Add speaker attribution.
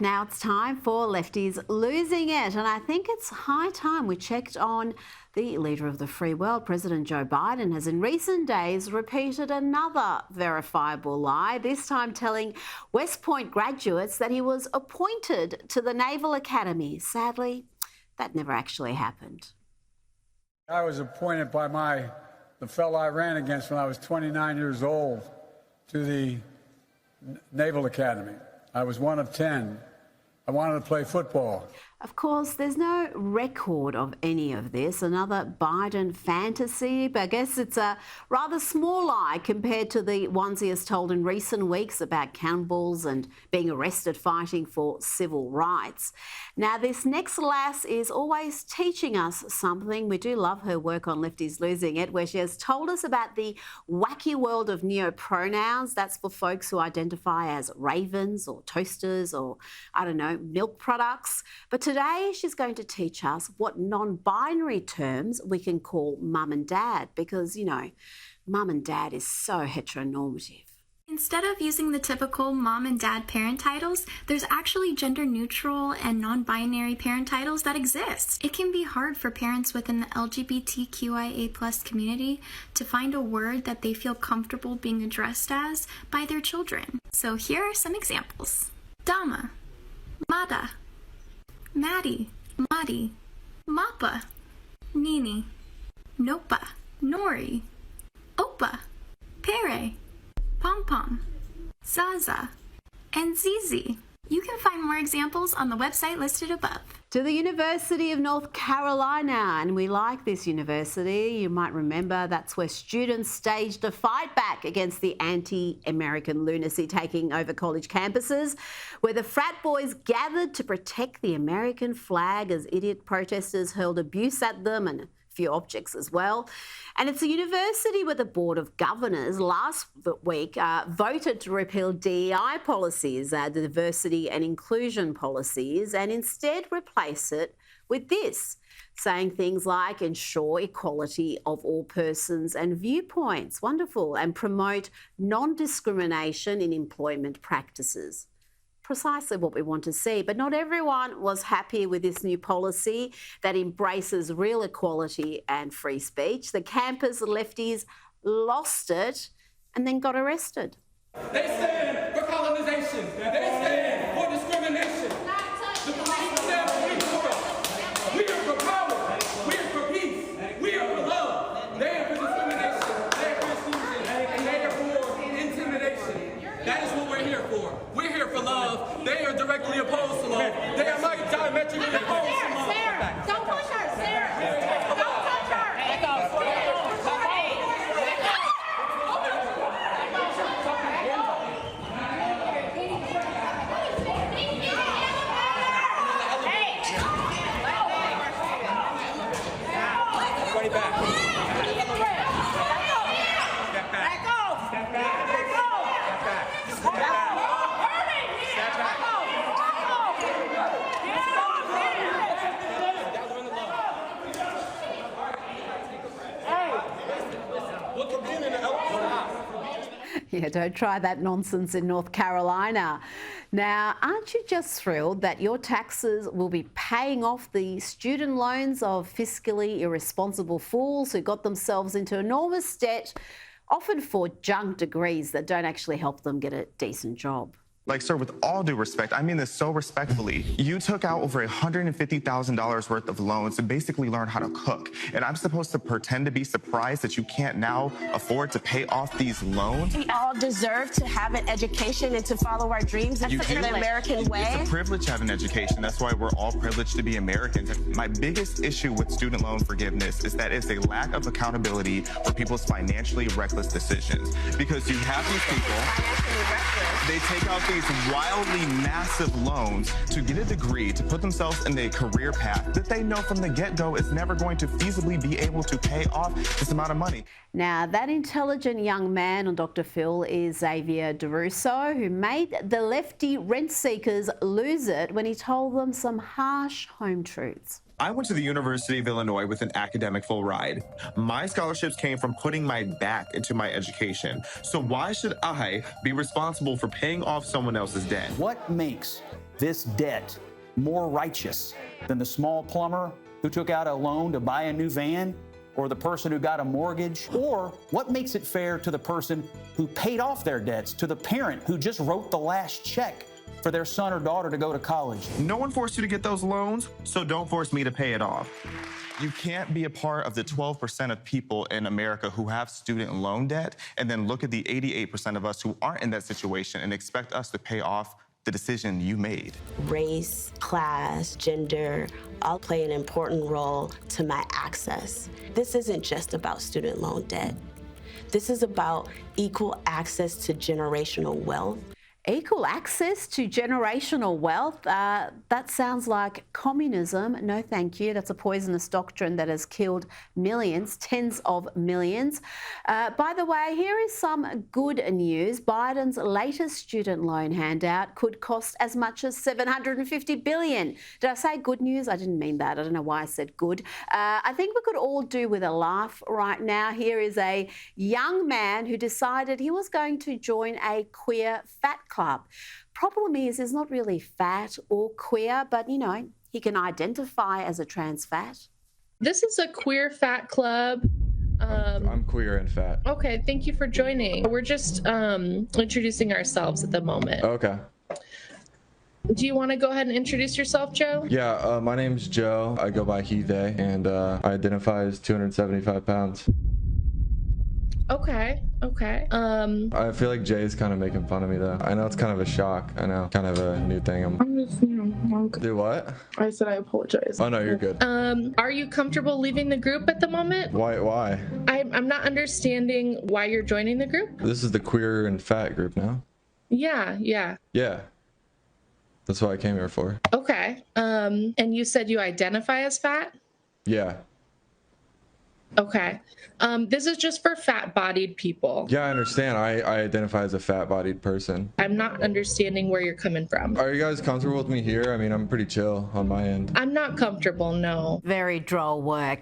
Speaker 1: Now it's time for Lefties Losing It, and I think it's high time we checked on the leader of the free world. President Joe Biden has in recent days repeated another verifiable lie, this time telling Westpoint graduates that he was appointed to the Naval Academy. Sadly, that never actually happened.
Speaker 2: I was appointed by the fellow I ran against when I was 29 years old to the Naval Academy. I was one of 10. I wanted to play football.
Speaker 1: Of course, there's no record of any of this. Another Biden fantasy, but I guess it's a rather small lie compared to the ones he has told in recent weeks about cannibals and being arrested fighting for civil rights. Now, this next lass is always teaching us something. We do love her work on Lefties Losing It, where she has told us about the wacky world of neopronouns. That's for folks who identify as ravens or toasters or, I don't know, milk products. But today, she's going to teach us what non-binary terms we can call mum and dad, because, you know, mum and dad is so heteronormative.
Speaker 3: Instead of using the typical mom and dad parent titles, there's actually gender-neutral and non-binary parent titles that exist. It can be hard for parents within the LGBTQIA+ community to find a word that they feel comfortable being addressed as by their children. So here are some examples. Dama, Mada, Maddie, Madi, Mappa, Nini, Nopa, Nori, Opa, Pere, Pom Pom, Zaza, and Zizi. You can find more examples on the website listed above.
Speaker 1: To the University of North Carolina, and we like this university. You might remember that's where students staged a fight back against the anti-American lunacy taking over college campuses, where the frat boys gathered to protect the American flag as idiot protesters hurled abuse at them and few objects as well. And it's a university where the Board of Governors last week voted to repeal DEI policies, the diversity and inclusion policies, and instead replace it with this, saying things like ensure equality of all persons and viewpoints, wonderful, and promote non-discrimination in employment practices. Precisely what we want to see. But not everyone was happy with this new policy that embraces real equality and free speech. The campus lefties lost it and then got arrested.
Speaker 4: They stand for colonization. They stand for discrimination. The police stand for equal. We are for power. We are for peace. We are for love. They are for discrimination. They are for exclusion. And they are for intimidation. That is what we're here for. We're here for love. They are directly opposed to love. They are like diametrically opposed to love.
Speaker 5: Sarah, don't push her, Sarah. Don't touch her. Let go.
Speaker 4: Everybody back. Step back. Let go. Step back. Let go. Step back. Step back.
Speaker 1: Yeah, don't try that nonsense in North Carolina. Now, aren't you just thrilled that your taxes will be paying off the student loans of fiscally irresponsible fools who got themselves into enormous debt, often for junk degrees that don't actually help them get a decent job?
Speaker 6: Like, sir, with all due respect, I mean this so respectfully. You took out over $150,000 worth of loans to basically learn how to cook. And I'm supposed to pretend to be surprised that you can't now afford to pay off these loans?
Speaker 7: We all deserve to have an education and to follow our dreams. That's the American way.
Speaker 6: It's a privilege to have an education. That's why we're all privileged to be Americans. My biggest issue with student loan forgiveness is that it's a lack of accountability for people's financially reckless decisions. Because you have these people, they take out these wildly massive loans to get a degree, to put themselves in a career path that they know from the get-go is never going to feasibly be able to pay off this amount of money.
Speaker 1: Now, that intelligent young man on Dr. Phil is Xavier DeRusso, who made the lefty rent seekers lose it when he told them some harsh home truths.
Speaker 6: I went to the University of Illinois with an academic full ride. My scholarships came from putting my back into my education. So why should I be responsible for paying off someone else's debt?
Speaker 8: What makes this debt more righteous than the small plumber who took out a loan to buy a new van, or the person who got a mortgage? Or what makes it fair to the person who paid off their debts, to the parent who just wrote the last check for their son or daughter to go to college?
Speaker 6: No one forced you to get those loans, so don't force me to pay it off. You can't be a part of the 12% of people in America who have student loan debt and then look at the 88% of us who aren't in that situation and expect us to pay off the decision you made.
Speaker 7: Race, class, gender, all play an important role to my access. This isn't just about student loan debt. This is about equal access to generational wealth.
Speaker 1: Equal access to generational wealth. That sounds like communism. No, thank you. That's a poisonous doctrine that has killed millions, tens of millions. By the way, here is some good news. Biden's latest student loan handout could cost as much as $750 billion. Did I say good news? I didn't mean that. I don't know why I said good. I think we could all do with a laugh right now. Here is a young man who decided he was going to join a queer fat club. Problem is, he's not really fat or queer, but you know, he can identify as a trans fat.
Speaker 9: This is a queer fat club.
Speaker 10: I'm queer and fat.
Speaker 9: Okay, thank you for joining. We're just introducing ourselves at the moment.
Speaker 10: Okay.
Speaker 9: Do you want to go ahead and introduce yourself, Joe?
Speaker 10: Yeah, my name's Joe. I go by he, they, and I identify as 275 pounds.
Speaker 9: Okay.
Speaker 10: I feel like Jay's kind of making fun of me, though. I know it's kind of a shock. I know, kind of a new thing.
Speaker 9: I'm just,
Speaker 10: Do what?
Speaker 9: I said I apologize.
Speaker 10: Oh, no, you're good.
Speaker 9: Are you comfortable leaving the group at the moment?
Speaker 10: Why?
Speaker 9: I'm not understanding why you're joining the group.
Speaker 10: This is the queer and fat group now.
Speaker 9: Yeah.
Speaker 10: Yeah. That's what I came here for.
Speaker 9: Okay. And you said you identify as fat?
Speaker 10: Yeah.
Speaker 9: Okay. This is just for fat-bodied people.
Speaker 10: Yeah, I understand. I identify as a fat-bodied person.
Speaker 9: I'm not understanding where you're coming from.
Speaker 10: Are you guys comfortable with me here? I mean, I'm pretty chill on my end.
Speaker 9: I'm not comfortable, no.
Speaker 1: Very droll work.